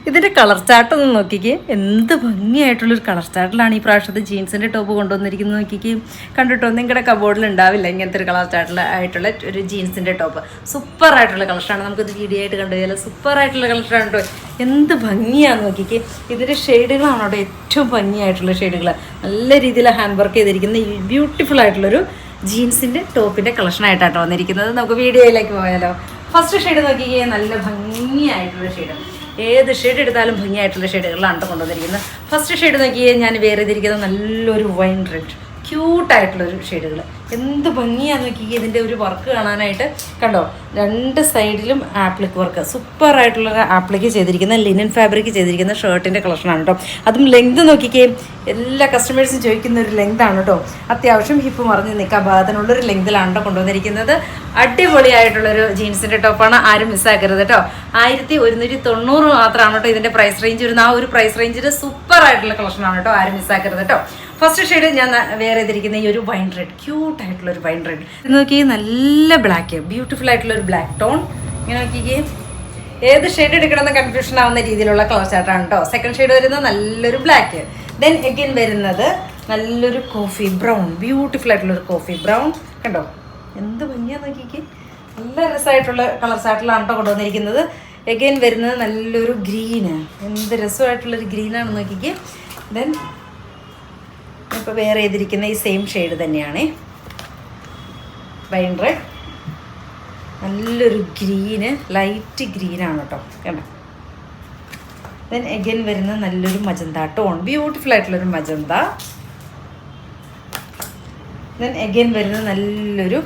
ഇതിൻ്റെ colour chart ഒന്ന് നോക്കിക്കേ. എന്ത് ഭംഗിയായിട്ടുള്ളൊരു കളർ ചാർട്ടിലാണ് ഈ പ്രാവശ്യത്തെ ജീൻസിൻ്റെ ടോപ്പ് കൊണ്ടുവന്നിരിക്കുന്നത്. നോക്കിക്കേ, കണ്ടിട്ടോ, നിങ്ങളുടെ കബോർഡിൽ ഉണ്ടാവില്ല ഇങ്ങനത്തെ ഒരു കളർ ചാർട്ടിലായിട്ടുള്ള ഒരു ജീൻസിൻ്റെ ടോപ്പ്. സൂപ്പറായിട്ടുള്ള കളക്ഷനാണ്. നമുക്കിത് വീഡിയോ ആയിട്ട് കണ്ടുകഴിഞ്ഞാൽ സൂപ്പറായിട്ടുള്ള കളക്ഷനാണ് കേട്ടോ. എന്ത് ഭംഗിയാണെന്ന് നോക്കിക്കേ. ഇതിൻ്റെ ഷെയ്ഡുകളാണ് കേട്ടോ ഏറ്റവും ഭംഗിയായിട്ടുള്ള ഷെയ്ഡുകൾ. നല്ല രീതിയിൽ ഹാൻഡ് വർക്ക് ചെയ്തിരിക്കുന്ന ഈ ബ്യൂട്ടിഫുൾ ആയിട്ടുള്ളൊരു ജീൻസിൻ്റെ ടോപ്പിൻ്റെ കളക്ഷനായിട്ടാണ് വന്നിരിക്കുന്നത്. നമുക്ക് വീഡിയോയിലേക്ക് പോയാലോ. ഫസ്റ്റ് ഷെയ്ഡ് നോക്കിക്കേ, നല്ല ഭംഗിയായിട്ടുള്ള ഷെയ്ഡ്. ഏത് ഷെയ്ഡ് എടുത്താലും ഭംഗിയായിട്ടുള്ള ഷെയ്ഡുകളാണ് കൊണ്ടുവന്നിരിക്കുന്നത്. ഫസ്റ്റ് ഷെയ്ഡ് നോക്കിയേ, ഞാൻ വേറെ ചെയ്തിരിക്കുന്നത് നല്ലൊരു വൈൻ റെഡ്, ക്യൂട്ടായിട്ടുള്ളൊരു ഷെയ്ഡുകൾ. എന്ത് ഭംഗിയാന്ന് നോക്കിക്കേ. ഇതിൻ്റെ ഒരു വർക്ക് കാണാനായിട്ട് കണ്ടോ, രണ്ട് സൈഡിലും ആപ്ലിക് വർക്ക്, സൂപ്പറായിട്ടുള്ള ആപ്ലിക്ക് ചെയ്തിരിക്കുന്ന ലിനൻ ഫാബ്രിക് ചെയ്തിരിക്കുന്ന ഷർട്ടിൻ്റെ കളക്ഷനാണ് കേട്ടോ. അതും ലെങ്ത് നോക്കിക്കേ, എല്ലാ കസ്റ്റമേഴ്സും ചോദിക്കുന്ന ഒരു ലെങ്താണ് കേട്ടോ. അത്യാവശ്യം ഹിപ്പ് മറിഞ്ഞ് നിൽക്കാൻ ഭാഗത്തിനുള്ളൊരു ലെങ്തിലാണ് കേട്ടോ കൊണ്ടുവന്നിരിക്കുന്നത്. അടിപൊളിയായിട്ടുള്ളൊരു ജീൻസിൻ്റെ ടോപ്പാണ്, ആരും മിസ്സാക്കരുത് കേട്ടോ. 1190 മാത്രമാണ് കേട്ടോ ഇതിൻ്റെ പ്രൈസ് റേഞ്ച് വരുന്നത്. ആ ഒരു പ്രൈസ് റേഞ്ചിൽ സൂപ്പറായിട്ടുള്ള കളക്ഷനാണ് കേട്ടോ, ആരും മിസ്സാക്കരുത് കേട്ടോ. ഫസ്റ്റ് ഷെയ്ഡ് ഞാൻ വേറെ ചെയ്തിരിക്കുന്ന ഈ ഒരു വൈൻ റെഡ്, ക്യൂട്ടായിട്ടുള്ളൊരു വൈൻ റെഡ്. ഇത് നോക്കി, നല്ല ബ്ലാക്ക്, ബ്യൂട്ടിഫുൾ ആയിട്ടുള്ളൊരു ബ്ലാക്ക് ടോൺ. ഇങ്ങനെ നോക്കിക്കേ, ഏത് ഷെയ്ഡ് എടുക്കണമെന്ന് കൺഫ്യൂഷൻ ആവുന്ന രീതിയിലുള്ള കളർ ചാർട്ടാണ് കേട്ടോ. സെക്കൻഡ് ഷെയ്ഡ് വരുന്നത് നല്ലൊരു ബ്ലാക്ക്. ദെൻ എഗെയിൻ വരുന്നത് നല്ലൊരു കോഫി ബ്രൗൺ, ബ്യൂട്ടിഫുൾ ആയിട്ടുള്ളൊരു കോഫി ബ്രൗൺ. കണ്ടോ എന്ത് ഭംഗിയാന്ന് നോക്കിക്കേ. നല്ല രസമായിട്ടുള്ള കളർ ചാർട്ടിലാണ് കേട്ടോ കൊണ്ടുവന്നിരിക്കുന്നത്. എഗെയിൻ വരുന്നത് നല്ലൊരു ഗ്രീന്, എന്ത് രസമായിട്ടുള്ളൊരു ഗ്രീനാണ് നോക്കിക്കേ. ദെൻ ഇപ്പോൾ വേറെ ചെയ്തിരിക്കുന്ന ഈ സെയിം ഷെയ്ഡ് തന്നെയാണ്, വൈൻ റെഡ്, നല്ലൊരു ഗ്രീന്, ലൈറ്റ് ഗ്രീനാണ് കേട്ടോ. കണ്ടോ. ദെൻ എഗെയിൻ വരുന്നത് നല്ലൊരു മജന്ത ടോൺ, ബ്യൂട്ടിഫുൾ ആയിട്ടുള്ളൊരു മജന്ത. ദെൻ എഗെയിൻ വരുന്നത് നല്ലൊരു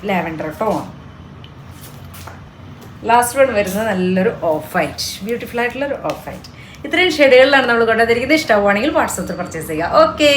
ലാവൻഡർ ടോൺ. ലാസ്റ്റ് വൺ വരുന്നത് നല്ലൊരു ഓഫ് വൈറ്റ്, ബ്യൂട്ടിഫുൾ ആയിട്ടുള്ളൊരു ഓഫ് വൈറ്റ്. ഇത്രയും ഷെയ്ഡുകളിലാണ് നമ്മൾ കൊണ്ടുവന്നിരിക്കുന്നത്. ഇഷ്ടമാണെങ്കിൽ വാട്സാപ്പിൽ പർച്ചേസ് ചെയ്യുക. ഓക്കെ.